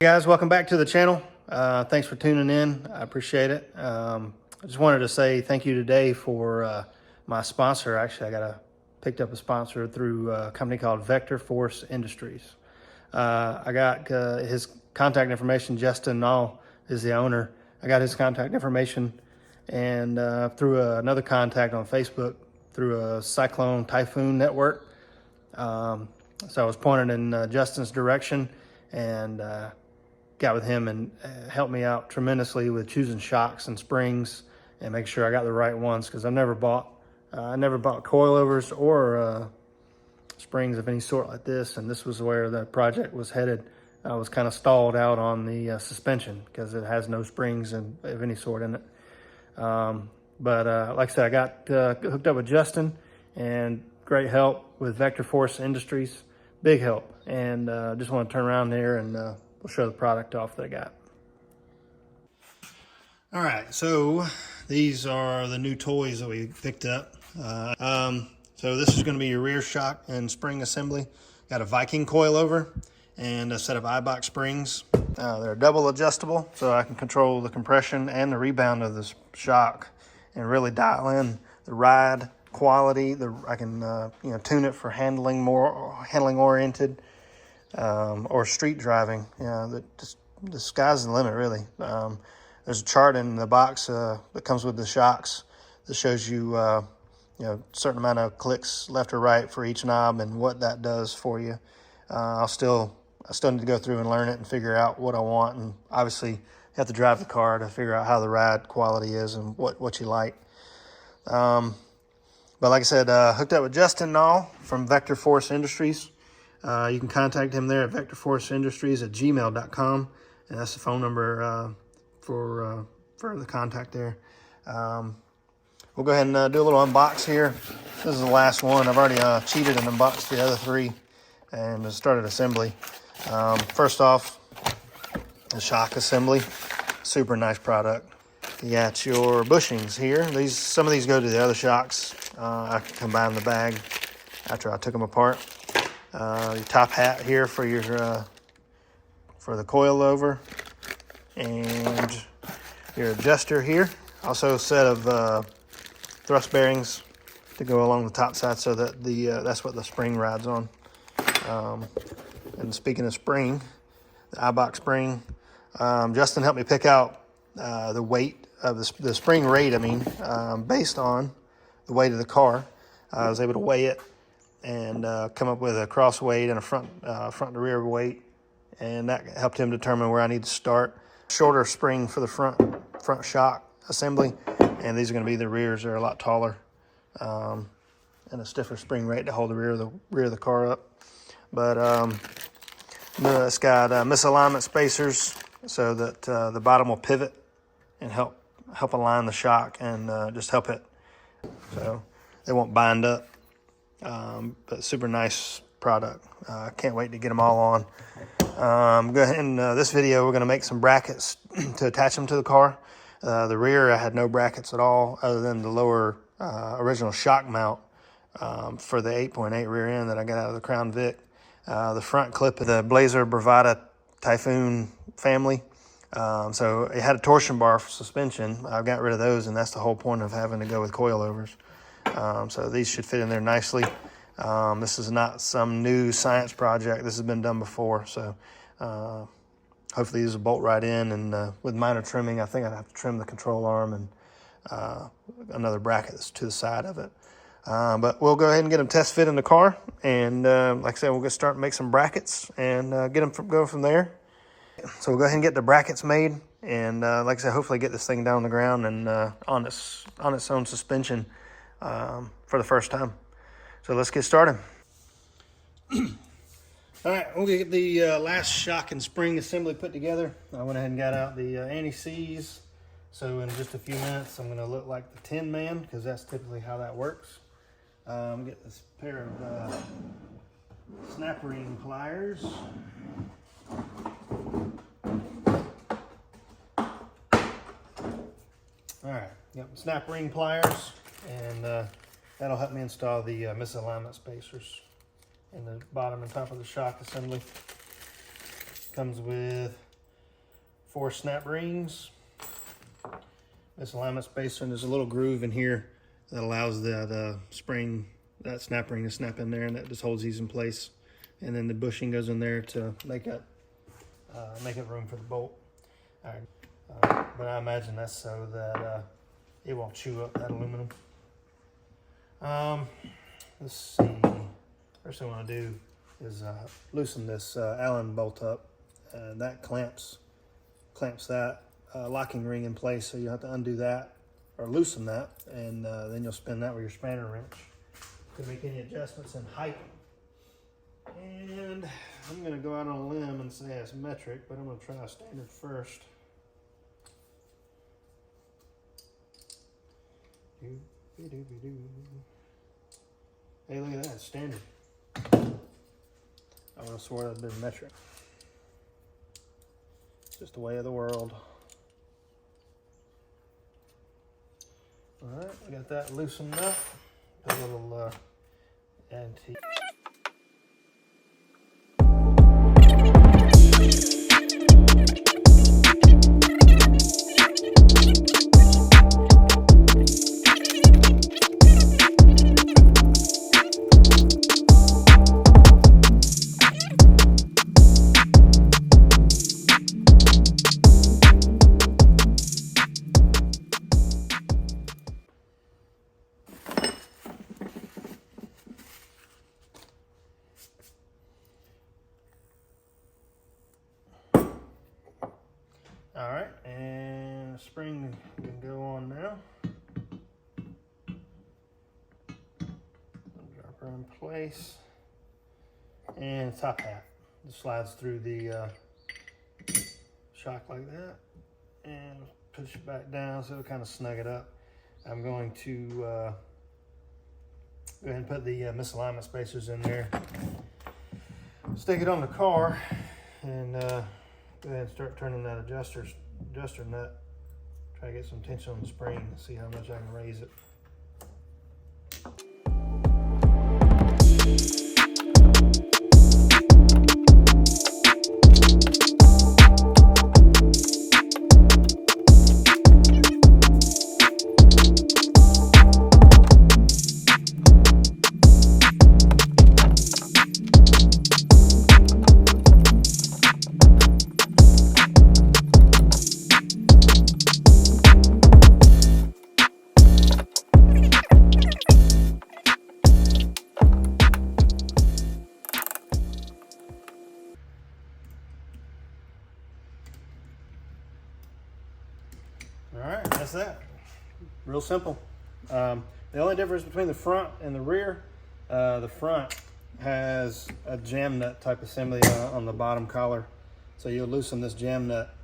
Hey guys, welcome back to the channel. Thanks for tuning in. I appreciate it. I just wanted to say thank you today for my sponsor. Actually, picked up a sponsor through a company called Vectorforceindustries. I got his contact information. Justin Nall is the owner. I got his contact information and through another contact on Facebook through a cyclone typhoon network. So I was pointed in Justin's direction and got with him and helped me out tremendously with choosing shocks and springs and make sure I got the right ones, because I never bought coilovers or springs of any sort like this, and this was where the project was headed. I was kind of stalled out on the suspension because it has no springs of any sort in it. But like I said, I got hooked up with Justin, and great help with Vectorforceindustries, big help. And just want to turn around there and we'll show the product off that I got. All right, so these are the new toys that we picked up. So this is going to be your rear shock and spring assembly. Got a Viking coilover and a set of I-box springs. They're double adjustable, so I can control the compression and the rebound of this shock and really dial in the ride quality. I can tune it for handling oriented. Or street driving. The sky's the limit, really. There's a chart in the box that comes with the shocks that shows you, a certain amount of clicks left or right for each knob and what that does for you. I still need to go through and learn it and figure out what I want, and obviously you have to drive the car to figure out how the ride quality is and what you like. But like I said, hooked up with Justin Nall from Vectorforceindustries. You can contact him there at vectorforceindustries@gmail.com, and that's the phone number for the contact there. We'll go ahead and do a little unbox here. This is the last one. I've already cheated and unboxed the other three and started assembly. First off, the shock assembly. Super nice product. You got your bushings here. Some of these go to the other shocks. I can combine the bag after I took them apart. Your top hat here for the coilover, and your adjuster here. Also a set of thrust bearings to go along the top side so that that's what the spring rides on. And speaking of spring, the I-box spring, Justin helped me pick out the weight of the spring rate. Based on the weight of the car, I was able to weigh it and come up with a cross weight and a front to rear weight, and that helped him determine where I need to start. Shorter spring for the front shock assembly, and these are going to be the rears. They're a lot taller, and a stiffer spring rate to hold the rear of the car up. But it's got misalignment spacers so that the bottom will pivot and help align the shock and just help it so they won't bind up. But super nice product. Can't wait to get them all on. Go ahead and this video we're going to make some brackets to attach them to the car. The rear I had no brackets at all other than the lower original shock mount for the 8.8 rear end that I got out of the Crown Vic. The front clip of the Blazer Bravada Typhoon family. So it had a torsion bar for suspension. I've got rid of those, and that's the whole point of having to go with coilovers. So these should fit in there nicely. This is not some new science project. This has been done before. So hopefully these will bolt right in, and with minor trimming, I think I'd have to trim the control arm and another bracket that's to the side of it. But we'll go ahead and get them test fit in the car. And like I said, we'll get start make some brackets and get them go from there. So we'll go ahead and get the brackets made. And like I said, hopefully get this thing down on the ground and on its own suspension for the first time. So let's get started. All right, we'll get the last shock and spring assembly put together. I went ahead and got out the anti-seize. So in just a few minutes, I'm gonna look like the Tin Man, because that's typically how that works. Get this pair of snap ring pliers. All right, yep, snap ring pliers, and that'll help me install the misalignment spacers in the bottom and top of the shock assembly. Comes with 4 snap rings, misalignment spacer, and there's a little groove in here that allows that spring, that snap ring to snap in there, and that just holds these in place. And then the bushing goes in there to make it room for the bolt. All right, but I imagine that's so that it won't chew up that aluminum. Let's see. First thing I want to do is loosen this Allen bolt up. That clamps that locking ring in place, so you have to undo that or loosen that, and then you'll spin that with your spanner wrench to make any adjustments in height. And I'm going to go out on a limb and say it's metric, but I'm going to try a standard first. Hey, look at that, it's standard. I would have swore that'd been metric. It's just the way of the world. All right, we got that loosened up. A little antique. All right, and the spring can go on now. Drop her in place. And top hat just slides through the shock like that. And push it back down so it'll kind of snug it up. I'm going to go ahead and put the misalignment spacers in there. Stick it on the car and go ahead and start turning that adjuster nut. Try to get some tension on the spring and see how much I can raise it. All right, that's that. Real simple. The only difference between the front and the rear, the front has a jam nut type assembly on the bottom collar. So you'll loosen this jam nut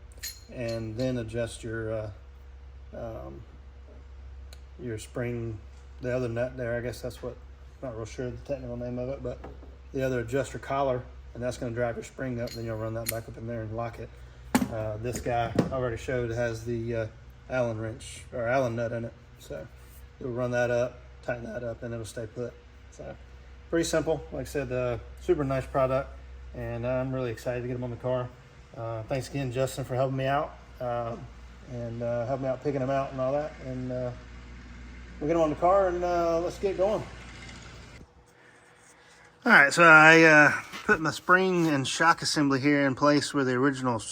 and then adjust your spring, the other nut there. I guess that's what, not real sure the technical name of it, but the other adjuster collar, and that's going to drive your spring up. Then you'll run that back up in there and lock it. This guy I already showed has the Allen wrench or Allen nut in it, so you'll run that up, tighten that up, and it'll stay put. So pretty simple. Like I said, super nice product, and I'm really excited to get them on the car. Thanks again, Justin, for helping me out and helping me out picking them out and all that. And we'll get them on the car and let's get going. All right, so I put my spring and shock assembly here in place where the original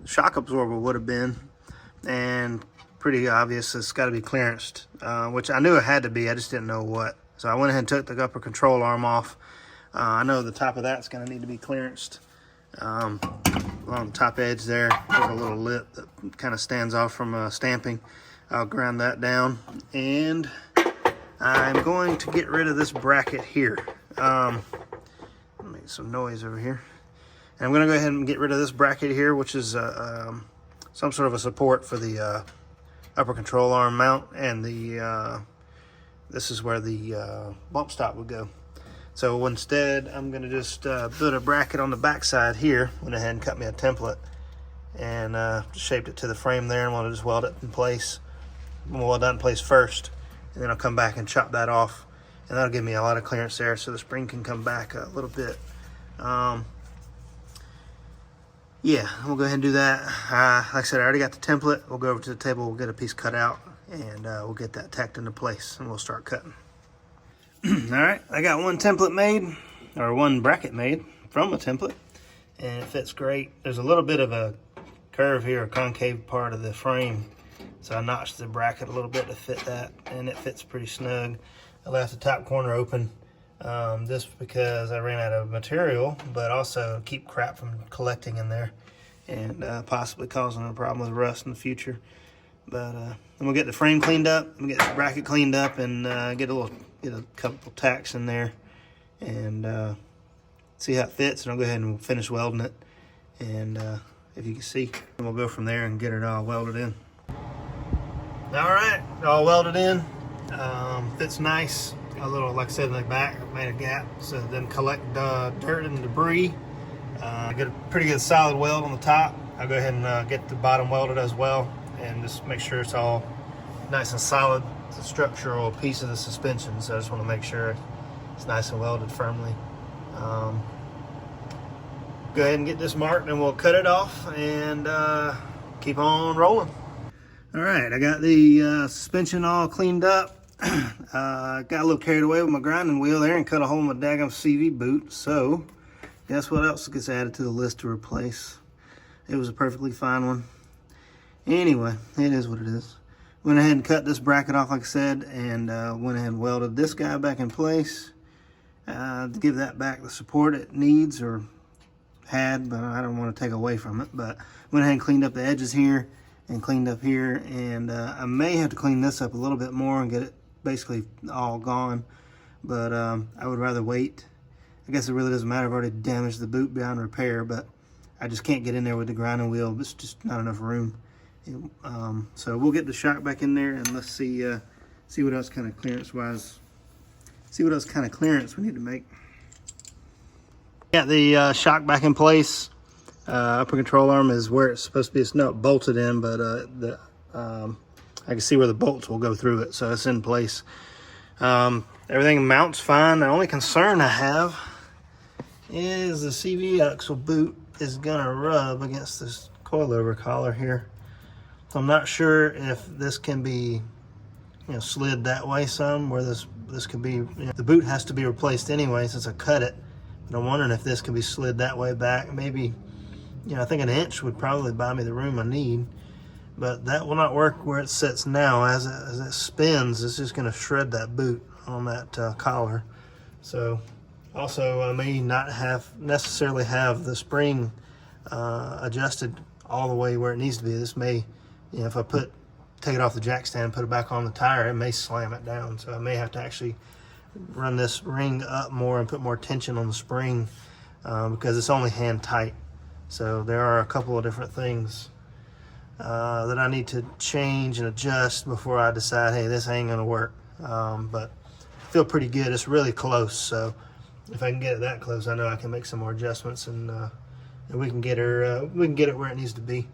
shock absorber would have been, and pretty obvious it's got to be clearanced, which I knew it had to be, I just didn't know what. So I went ahead and took the upper control arm off. I know the top of that's going to need to be clearanced. Along the top edge there's a little lip that kind of stands off from stamping. I'll grind that down, and I'm going to get rid of this bracket here. Make some noise over here. And I'm going to go ahead and get rid of this bracket here, which is some sort of a support for the upper control arm mount, and the this is where the bump stop would go. So instead, I'm going to just put a bracket on the back side here. Went ahead and cut me a template and shaped it to the frame there, and want to just weld it in place. Weld that in place first, and then I'll come back and chop that off, and that'll give me a lot of clearance there, so the spring can come back a little bit. yeah, I'm gonna go ahead and do that. Like I said, I already got the template. We'll go over to the table, we'll get a piece cut out, and we'll get that tacked into place, and we'll start cutting. All right, I got one template made, or one bracket made from a template, and it fits great. There's a little bit of a curve here, a concave part of the frame, so I notched the bracket a little bit to fit that, and it fits pretty snug. I left the top corner open, just because I ran out of material, but also keep crap from collecting in there and possibly causing a problem with rust in the future. But then we'll get the frame cleaned up, we'll get the bracket cleaned up, and get a couple tacks in there, and see how it fits. And I'll go ahead and finish welding it, and if you can see, we'll go from there and get it all welded in. All right, all welded in. Fits nice. A little, like I said, in the back, I made a gap so it doesn't collect dirt and debris. Get a pretty good solid weld on the top. I'll go ahead and get the bottom welded as well, and just make sure it's all nice and solid. It's a structural piece of the suspension, so I just want to make sure it's nice and welded firmly. Go ahead and get this marked, and we'll cut it off and keep on rolling. All right, I got the suspension all cleaned up. Got a little carried away with my grinding wheel there and cut a hole in my daggum CV boot. So guess what else gets added to the list to replace? It was a perfectly fine one. Anyway, it is what it is. Went ahead and cut this bracket off, like I said, and went ahead and welded this guy back in place to give that back the support it needs, or had, but I don't want to take away from it. But went ahead and cleaned up the edges here and cleaned up here, and I may have to clean this up a little bit more and get it basically all gone, but I would rather wait. I guess it really doesn't matter. I've already damaged the boot beyond repair, but I just can't get in there with the grinding wheel. It's just not enough room. So we'll get the shock back in there, and let's see what else kind of clearance wise, see what else kind of clearance we need to make. Got the shock back in place. Upper control arm is where it's supposed to be. It's not bolted in, but I can see where the bolts will go through it, so it's in place. Everything mounts fine. The only concern I have is the CV axle boot is gonna rub against this coilover collar here. So I'm not sure if this can be, slid that way some, where this could be, the boot has to be replaced anyway since I cut it. But I'm wondering if this can be slid that way back. Maybe, I think an inch would probably buy me the room I need. But that will not work where it sits now. As it spins, it's just going to shred that boot on that collar. So also I may not necessarily have the spring adjusted all the way where it needs to be. This may, if I take it off the jack stand, put it back on the tire, it may slam it down. So I may have to actually run this ring up more and put more tension on the spring because it's only hand tight. So there are a couple of different things that I need to change and adjust before I decide, hey, this ain't gonna work. But I feel pretty good. It's really close, so if I can get it that close, I know I can make some more adjustments, and we can get it where it needs to be.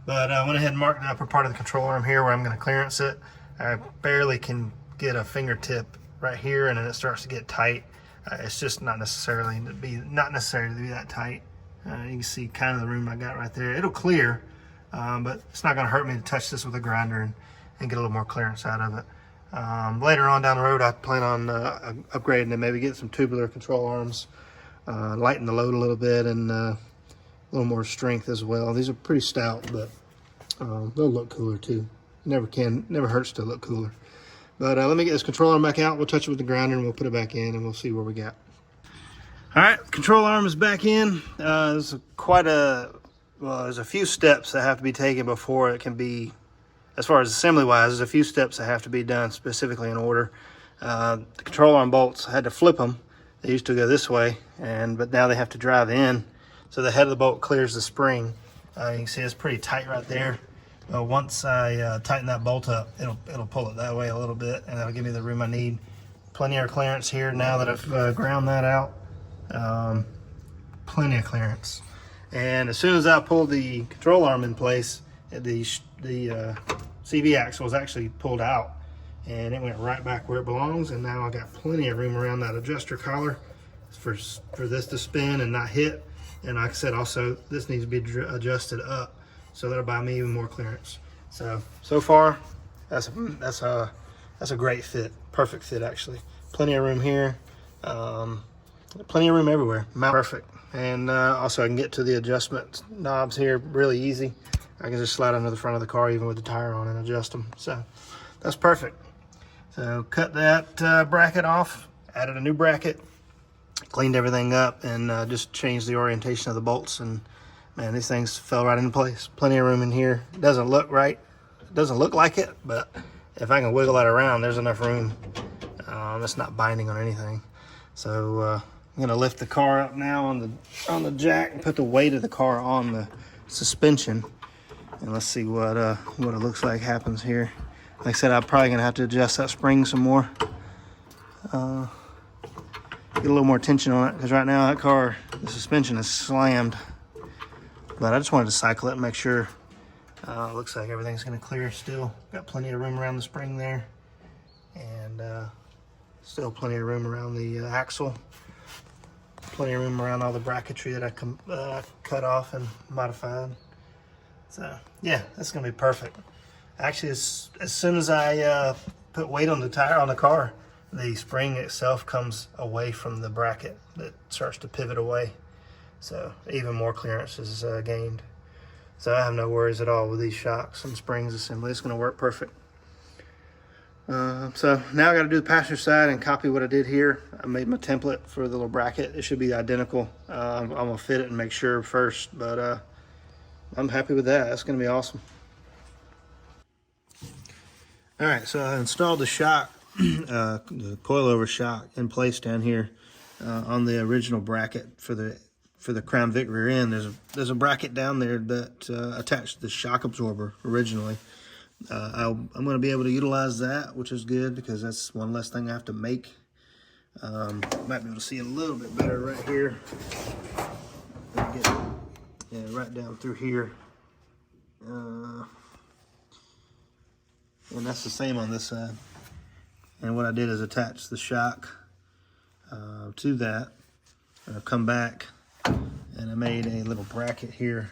But I went ahead and marked the upper part of the control arm here where I'm going to clearance it. I barely can get a fingertip right here, and then it starts to get tight. It's just not necessary to be that tight. You can see kind of the room I got right there. It'll clear. But it's not going to hurt me to touch this with a grinder and get a little more clearance out of it. Later on down the road, I plan on upgrading and maybe get some tubular control arms, lighten the load a little bit, and a little more strength as well. These are pretty stout, but they'll look cooler too. Never hurts to look cooler. But let me get this control arm back out. We'll touch it with the grinder and we'll put it back in, and we'll see where we got. All right, control arm is back in. There's there's a few steps that have to be taken before it can be, as far as assembly wise, there's a few steps that have to be done specifically in order. The control arm bolts, I had to flip them. They used to go this way, but now they have to drive in. So the head of the bolt clears the spring. You can see it's pretty tight right there. Once I tighten that bolt up, it'll pull it that way a little bit, and that'll give me the room I need. Plenty of clearance here now that I've ground that out. Plenty of clearance. And as soon as I pulled the control arm in place, the CV axle was actually pulled out, and it went right back where it belongs. And now I got plenty of room around that adjuster collar for this to spin and not hit. And like I said, also this needs to be adjusted up, so that'll buy me even more clearance. So far, that's a great fit, perfect fit actually. Plenty of room here, plenty of room everywhere. Perfect. And also I can get to the adjustment knobs here really easy. I can just slide under the front of the car even with the tire on and adjust them. So that's perfect. So cut that bracket off, added a new bracket, cleaned everything up, and just changed the orientation of the bolts, and man, these things fell right into place. Plenty of room in here. It doesn't look right. It doesn't look like it, but if I can wiggle that around, there's enough room. It's not binding on anything. So I'm gonna lift the car up now on the jack and put the weight of the car on the suspension, and let's see what it looks like happens here. Like I said, I'm probably gonna have to adjust that spring some more. Get a little more tension on it, because right now that car, the suspension is slammed. But I just wanted to cycle it and make sure. Looks like everything's gonna clear still. Got plenty of room around the spring there, and still plenty of room around the axle. Plenty of room around all the bracketry that I cut off and modified. So yeah, that's gonna be perfect. Actually, as soon as I put weight on the tire on the car, the spring itself comes away from the bracket. It starts to pivot away. So even more clearance is gained. So I have no worries at all with these shocks and springs assembly. It's gonna work perfect. So now I gotta do the passenger side and copy what I did here. I made my template for the little bracket. It should be identical. I'm gonna fit it and make sure first, but I'm happy with that. That's gonna be awesome. All right, so I installed the shock, the coilover shock in place down here on the original bracket for the Crown Vic rear end. There's a bracket down there that attached the shock absorber originally. I'm going to be able to utilize that, which is good because that's one less thing I have to make. Might be able to see a little bit better right here. Right down through here. And that's the same on this side. And what I did is attach the shock to that. And I've come back and I made a little bracket here,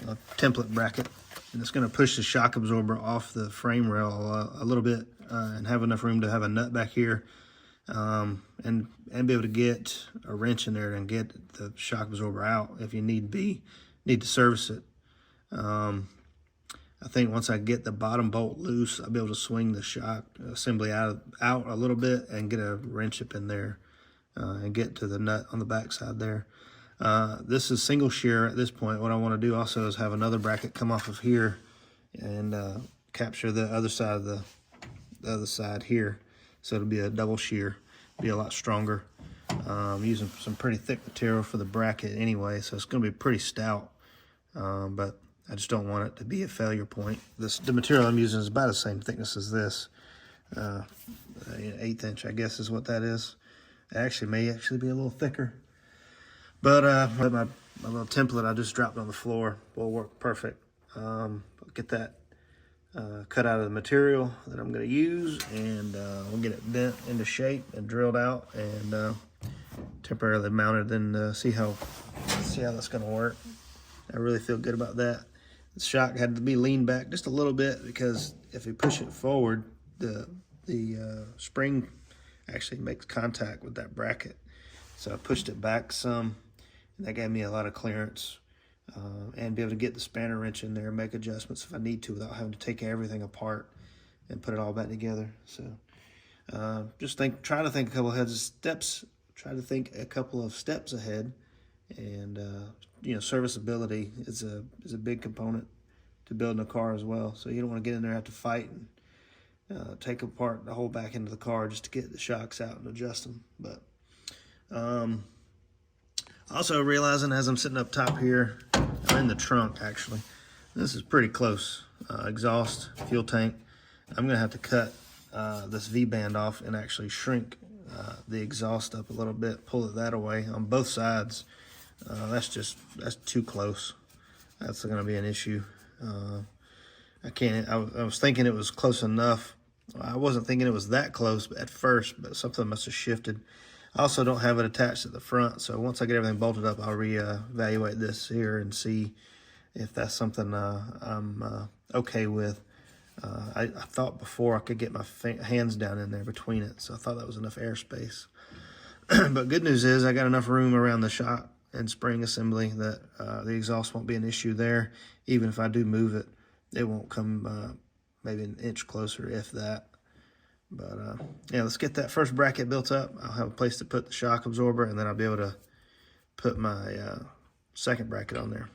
a template bracket. And it's going to push the shock absorber off the frame rail a little bit and have enough room to have a nut back here and be able to get a wrench in there and get the shock absorber out if you need to service it. I think once I get the bottom bolt loose, I'll be able to swing the shock assembly out a little bit and get a wrench up in there and get to the nut on the back side there. This is single shear at this point. What I want to do also is have another bracket come off of here and capture the other side here. So it'll be a double shear, be a lot stronger. I'm using some pretty thick material for the bracket anyway, so it's going to be pretty stout. But I just don't want it to be a failure point. The material I'm using is about the same thickness as this. 1/8 inch, I guess is what that is. It may actually be a little thicker. But my little template I just dropped on the floor will work perfect. I'll get that cut out of the material that I'm going to use, and we'll get it bent into shape and drilled out and temporarily mounted, and see how that's going to work. I really feel good about that. The shock had to be leaned back just a little bit because if you push it forward, the spring actually makes contact with that bracket. So I pushed it back some, and that gave me a lot of clearance and be able to get the spanner wrench in there and make adjustments if I need to without having to take everything apart and put it all back together. So try to think a couple of steps. Try to think a couple of steps ahead, and serviceability is a big component to building a car as well. So you don't want to get in there and have to fight and take apart the whole back end of the car just to get the shocks out and adjust them. But also realizing as I'm sitting up top here, I'm in the trunk actually. This is pretty close. Exhaust, fuel tank. I'm gonna have to cut this V-band off and actually shrink the exhaust up a little bit, pull that away on both sides. That's too close. That's gonna be an issue. I was thinking it was close enough. I wasn't thinking it was that close at first, but something must have shifted. I also don't have it attached at the front, so once I get everything bolted up, I'll reevaluate this here and see if that's something I'm okay with. I thought before I could get my hands down in there between it, so I thought that was enough airspace. But good news is I got enough room around the shock and spring assembly that the exhaust won't be an issue there. Even if I do move it, it won't come maybe an inch closer, if that. But yeah, let's get that first bracket built up. I'll have a place to put the shock absorber, and then I'll be able to put my second bracket on there.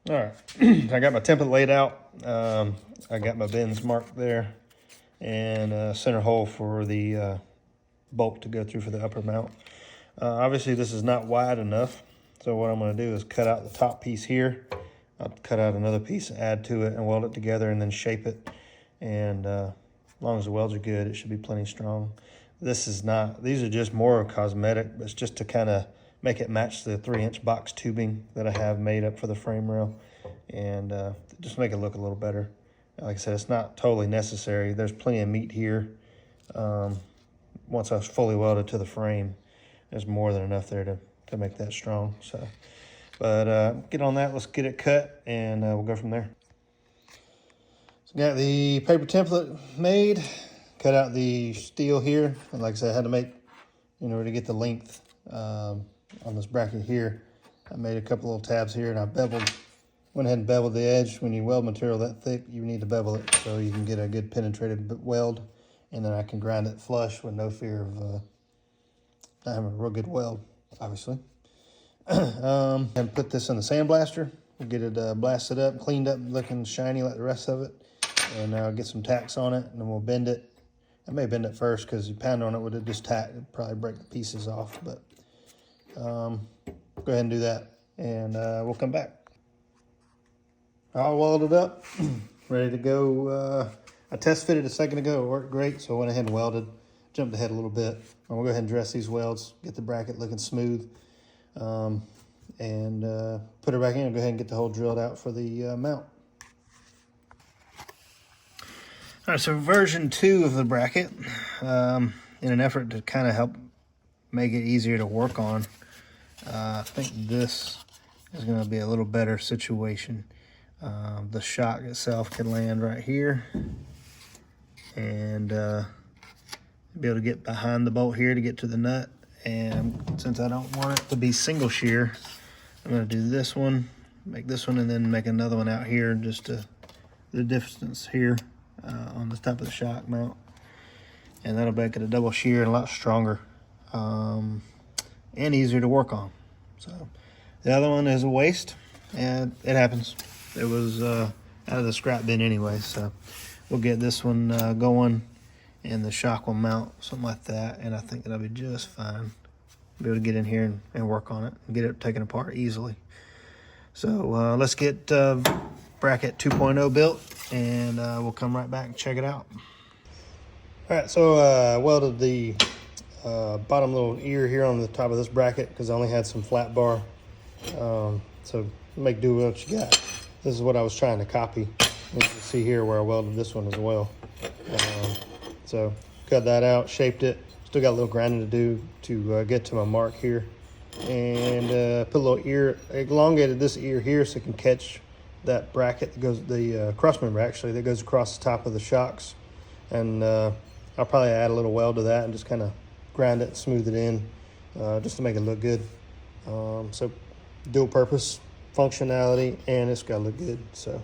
All right, I got my template laid out. I got my bends marked there, and a center hole for the bolt to go through for the upper mount. Obviously, this is not wide enough, so what I'm going to do is cut out the top piece here. I'll cut out another piece, add to it, and weld it together, and then shape it. And as long as the welds are good, it should be plenty strong. This is not, these are just more cosmetic, but it's just to kind of make it match the 3-inch box tubing that I have made up for the frame rail, and just make it look a little better. Like I said, it's not totally necessary. There's plenty of meat here. Once I was fully welded to the frame, there's more than enough there to make that strong. So, but get on that, let's get it cut, and we'll go from there. So got the paper template made, cut out the steel here, and like I said, I had to make, in order to get the length on this bracket here, I made a couple little tabs here, and I went ahead and beveled the edge. When you weld material that thick, you need to bevel it so you can get a good penetrated weld, and then I can grind it flush with no fear of not having a real good weld, obviously. And put this in the sandblaster. We'll get it blasted up, cleaned up, looking shiny like the rest of it. And I'll get some tacks on it, and then we'll bend it. I may bend it first because you pound on it with just tack, it'd probably break the pieces off. But go ahead and do that, and we'll come back. All welded up, ready to go. I test fitted a second ago, it worked great, so I went ahead and welded. Jumped ahead a little bit. I'm gonna go ahead and dress these welds, get the bracket looking smooth, and put it back in and go ahead and get the hole drilled out for the mount. All right, so version 2 of the bracket, in an effort to kind of help make it easier to work on, I think this is going to be a little better situation. The shock itself can land right here, and be able to get behind the bolt here to get to the nut. And since I don't want it to be single shear, I'm going to do this one, make this one, and then make another one out here just to the distance here. On the top of the shock mount, and that'll make it a double shear and a lot stronger and easier to work on. So the other one is a waste, and it happens. It was out of the scrap bin anyway, so we'll get this one going, and the shock will mount, something like that, and I think that'll be just fine. Be able to get in here and work on it and get it taken apart easily. So let's get bracket 2.0 built, and we'll come right back and check it out. All right, so I welded the bottom little ear here on the top of this bracket because I only had some flat bar. So make do with what you got. This is what I was trying to copy. You can see here where I welded this one as well. So cut that out, shaped it. Still got a little grinding to do to get to my mark here. And put a little ear, elongated this ear here so it can catch that bracket that goes, the cross member actually, that goes across the top of the shocks. And I'll probably add a little weld to that and just kind of grind it and smooth it in just to make it look good. So dual purpose functionality, and it's got to look good. So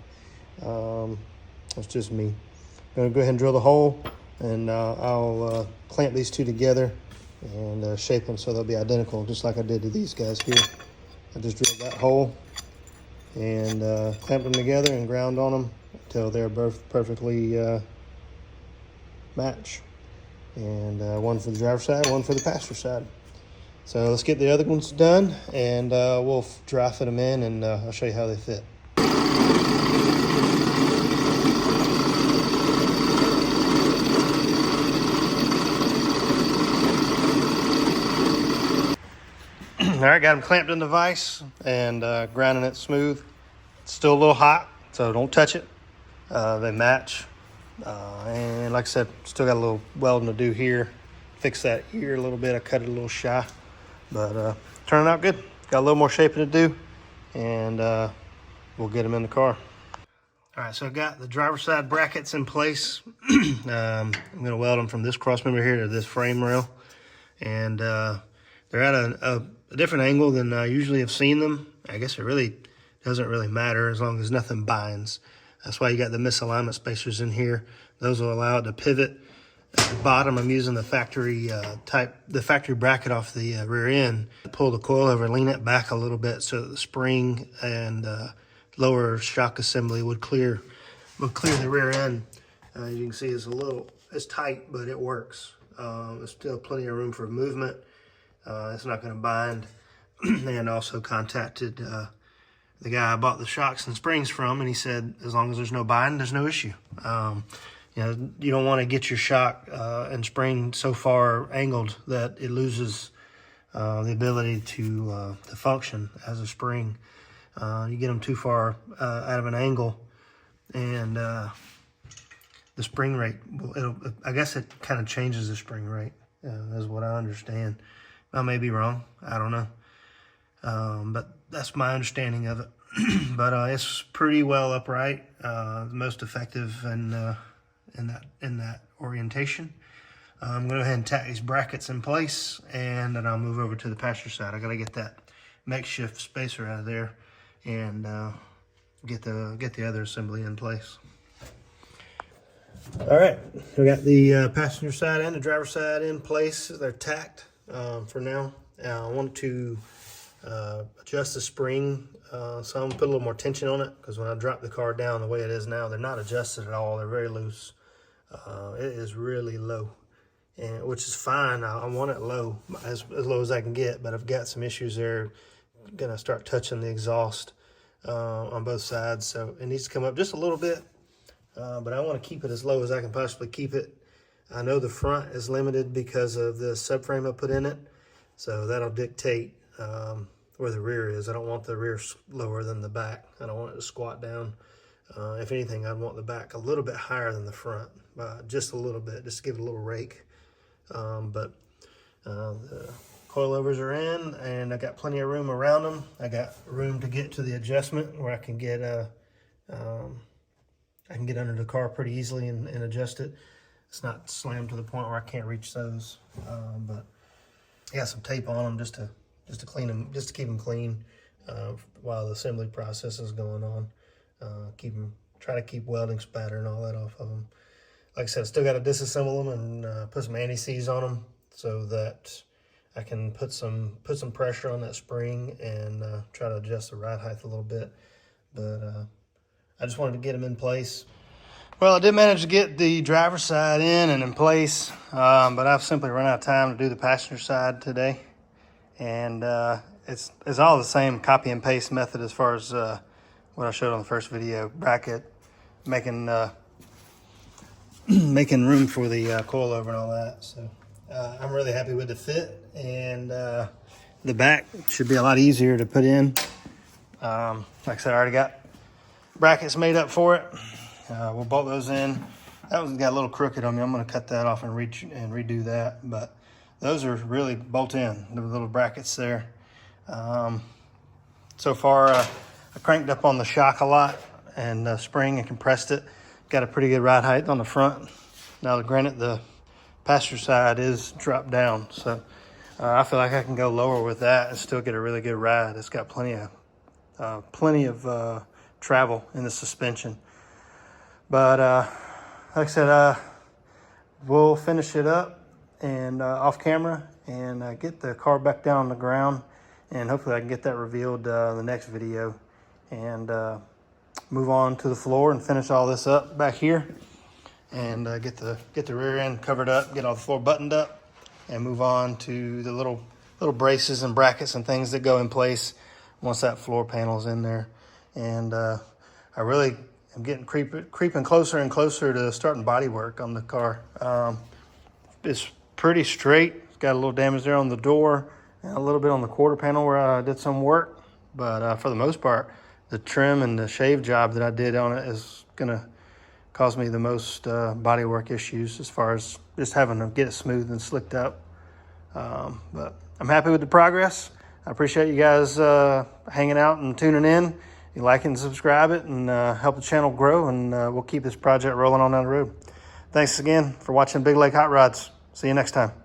that's just me. I'm going to go ahead and drill the hole, and I'll clamp these two together and shape them so they'll be identical, just like I did to these guys here. I just drilled that hole and clamped them together and ground on them until they're both perfectly match. And one for the driver's side, one for the passenger side. So let's get the other ones done, and we'll dry fit them in, and I'll show you how they fit. All right, got them clamped in the vise and grinding it smooth. It's still a little hot, so don't touch it. They match. And like I said, still got a little welding to do here fix that ear a little bit. I cut it a little shy, but turning out good. Got a little more shaping to do, and we'll get them in the car. All right, so I got the driver's side brackets in place. I'm gonna weld them from this cross member here to this frame rail. And they're at a different angle than I usually have seen them. I guess it really doesn't really matter as long as nothing binds. That's why you got the misalignment spacers in here. Those will allow it to pivot. At the bottom, I'm using the factory factory bracket off the rear end. Pull the coilover, lean it back a little bit so that the spring and lower shock assembly would clear the rear end. You can see it's tight, but it works. There's still plenty of room for movement. It's not going to bind. And also contacted the guy I bought the shocks and springs from, and he said as long as there's no bind, there's no issue. You don't want to get your shock and spring so far angled that it loses the ability to function as a spring. You get them too far out of an angle, and the spring rate, I guess it kind of changes the spring rate, is what I understand. I may be wrong, I don't know. But that's my understanding of it. But it's pretty well upright, most effective in that orientation. I'm going to go ahead and tack these brackets in place, and then I'll move over to the passenger side. I got to get that makeshift spacer out of there and get the other assembly in place. All right, we got the passenger side and the driver's side in place. They're tacked for now. I want to adjust the spring, so I'm gonna put a little more tension on it, because when I drop the car down the way it is now, they're not adjusted at all. They're very loose. It is really low, and which is fine. I want it low, as low as I can get, but I've got some issues there. I'm gonna start touching the exhaust on both sides, so it needs to come up just a little bit. But I want to keep it as low as I can possibly keep it. I know the front is limited because of the subframe I put in it, so that'll dictate where the rear is. I don't want the rear lower than the back. I don't want it to squat down. If anything, I'd want the back a little bit higher than the front, just a little bit, just to give it a little rake. But the coilovers are in, and I got plenty of room around them. I got room to get to the adjustment where I can get under the car pretty easily and adjust it. It's not slammed to the point where I can't reach those, but I got some tape on them just to clean them, just to keep them clean while the assembly process is going on. Try to keep welding spatter and all that off of them. Like I said, I still got to disassemble them and put some anti-seize on them so that I can put some pressure on that spring and try to adjust the ride height a little bit. But I just wanted to get them in place. Well, I did manage to get the driver's side in and in place, but I've simply run out of time to do the passenger side today. And it's all the same copy and paste method as far as what I showed on the first video. Bracket, making room for the coilover and all that. So I'm really happy with the fit, and the back should be a lot easier to put in. Like I said, I already got brackets made up for it. We'll bolt those in. That one's got a little crooked on me. I'm going to cut that off and redo that. But those are really bolt in, the little brackets there. So far, I cranked up on the shock a lot and spring and compressed it. Got a pretty good ride height on the front. Now, granted, the passenger side is dropped down, so I feel like I can go lower with that and still get a really good ride. It's got plenty of travel in the suspension. But like I said, we'll finish it up and off camera and get the car back down on the ground, and hopefully I can get that revealed in the next video, and move on to the floor and finish all this up back here, and get the rear end covered up, get all the floor buttoned up, and move on to the little braces and brackets and things that go in place once that floor panel's in there. And I'm getting creeping closer and closer to starting body work on the car. It's pretty straight. It's got a little damage there on the door and a little bit on the quarter panel where I did some work. But for the most part, the trim and the shave job that I did on it is gonna caused me the most bodywork issues as far as just having to get it smooth and slicked up. But I'm happy with the progress. I appreciate you guys hanging out and tuning in. You like and subscribe it and help the channel grow, and we'll keep this project rolling on down the road. Thanks again for watching Big Lake Hot Rods. See you next time.